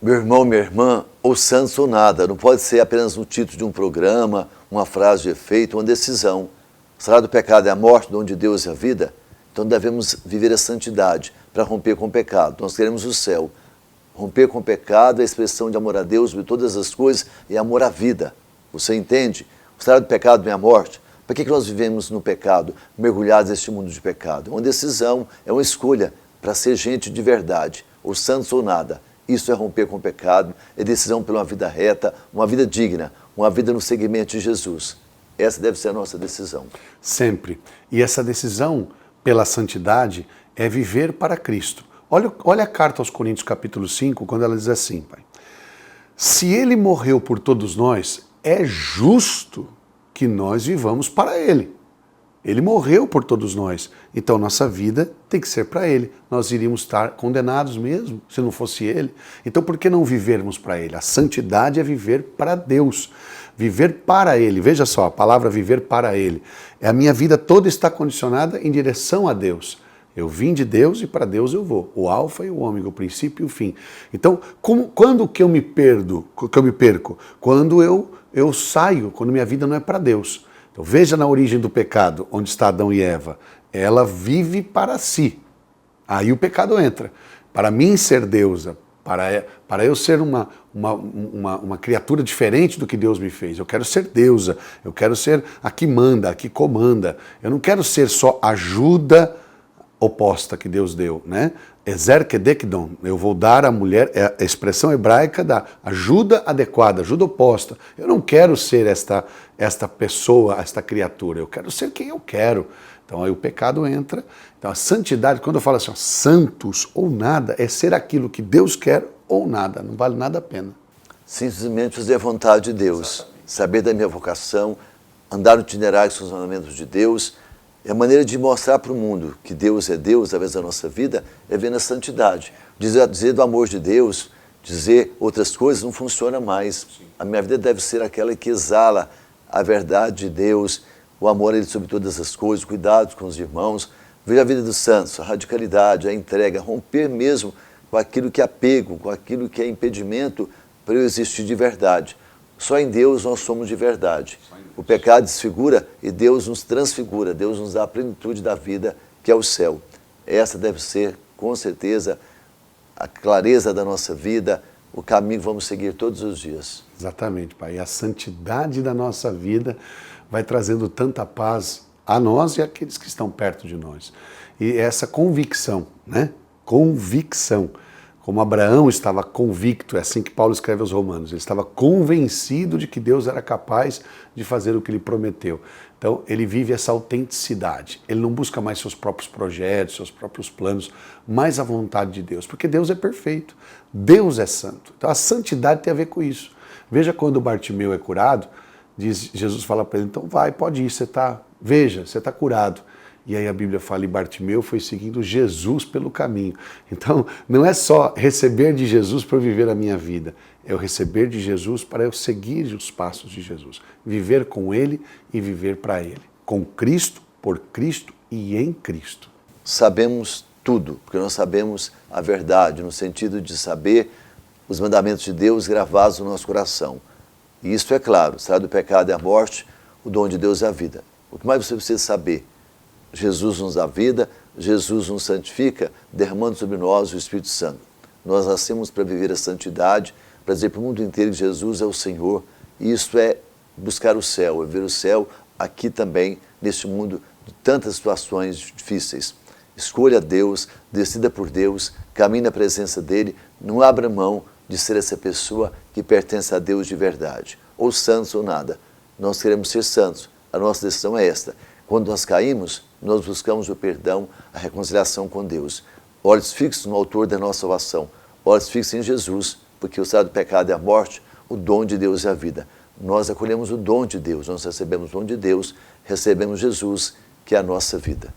Meu irmão, minha irmã, ou santos ou nada, não pode ser apenas um título de um programa, uma frase de efeito, uma decisão. O salário do pecado é a morte, dom de Deus é a vida. Então devemos viver a santidade para romper com o pecado. Nós queremos o céu. Romper com o pecado é a expressão de amor a Deus sobre todas as coisas e amor à vida. Você entende? O salário do pecado é a morte. Para que nós vivemos no pecado, mergulhados neste mundo de pecado? É uma decisão, é uma escolha para ser gente de verdade, ou santos ou nada. Isso é romper com o pecado, é decisão por uma vida reta, uma vida digna, uma vida no seguimento de Jesus. Essa deve ser a nossa decisão. Sempre. E essa decisão pela santidade é viver para Cristo. Olha a carta aos Coríntios capítulo 5, quando ela diz assim, Pai. Se Ele morreu por todos nós, é justo que nós vivamos para Ele. Ele morreu por todos nós, então nossa vida tem que ser para Ele. Nós iríamos estar condenados mesmo, se não fosse Ele. Então por que não vivermos para Ele? A santidade é viver para Deus, viver para Ele. Veja só, a palavra viver para Ele. A minha vida toda está condicionada em direção a Deus. Eu vim de Deus e para Deus eu vou. O alfa e o ômega, o princípio e o fim. Então, quando que eu me perco? Quando eu saio, quando minha vida não é para Deus. Então veja na origem do pecado, onde está Adão e Eva. Ela vive para si. Aí o pecado entra. Para mim ser deusa, para eu ser uma criatura diferente do que Deus me fez. Eu quero ser deusa, eu quero ser a que manda, a que comanda. Eu não quero ser só ajuda oposta que Deus deu, né? Ezer kedekdon, eu vou dar à mulher, é a expressão hebraica da ajuda adequada, ajuda oposta. Eu não quero ser esta pessoa, esta criatura, eu quero ser quem eu quero. Então aí o pecado entra. Então a santidade, quando eu falo assim, ó, santos ou nada, é ser aquilo que Deus quer ou nada, não vale nada a pena. Simplesmente fazer a vontade de Deus, exatamente. Saber da minha vocação, andar no itinerário dos fundamentos de Deus. É a maneira de mostrar para o mundo que Deus é Deus, através da nossa vida, é vendo a santidade. Dizer do amor de Deus, dizer outras coisas, não funciona mais. Sim. A minha vida deve ser aquela que exala a verdade de Deus, o amor a Ele sobre todas as coisas, cuidado com os irmãos. Veja a vida dos santos, a radicalidade, a entrega, romper mesmo com aquilo que é apego, com aquilo que é impedimento para eu existir de verdade. Só em Deus nós somos de verdade. O pecado desfigura e Deus nos transfigura, Deus nos dá a plenitude da vida, que é o céu. Essa deve ser, com certeza, a clareza da nossa vida, o caminho que vamos seguir todos os dias. Exatamente, Pai. E a santidade da nossa vida vai trazendo tanta paz a nós e àqueles que estão perto de nós. E essa convicção, né? Convicção. Como Abraão estava convicto, é assim que Paulo escreve aos Romanos, ele estava convencido de que Deus era capaz de fazer o que ele prometeu. Então ele vive essa autenticidade, ele não busca mais seus próprios projetos, seus próprios planos, mas a vontade de Deus, porque Deus é perfeito, Deus é santo. Então a santidade tem a ver com isso. Veja quando Bartimeu é curado, Jesus fala para ele, então vai, pode ir, você está curado. E aí a Bíblia fala, e Bartimeu foi seguindo Jesus pelo caminho. Então, não é só receber de Jesus para eu viver a minha vida, é o receber de Jesus para eu seguir os passos de Jesus. Viver com Ele e viver para Ele. Com Cristo, por Cristo e em Cristo. Sabemos tudo, porque nós sabemos a verdade, no sentido de saber os mandamentos de Deus gravados no nosso coração. E isso é claro, o salário do pecado é a morte, o dom de Deus é a vida. O que mais você precisa saber? Jesus nos dá vida, Jesus nos santifica, derramando sobre nós o Espírito Santo. Nós nascemos para viver a santidade, para dizer para o mundo inteiro que Jesus é o Senhor, e isso é buscar o céu, é ver o céu aqui também, neste mundo de tantas situações difíceis. Escolha Deus, decida por Deus, caminhe na presença dEle, não abra mão de ser essa pessoa que pertence a Deus de verdade, ou santos ou nada. Nós queremos ser santos, a nossa decisão é esta. Quando nós caímos, nós buscamos o perdão, a reconciliação com Deus. Olhos fixos no autor da nossa salvação, olhos fixos em Jesus, porque o salário do pecado é a morte, o dom de Deus é a vida. Nós acolhemos o dom de Deus, nós recebemos o dom de Deus, recebemos Jesus, que é a nossa vida.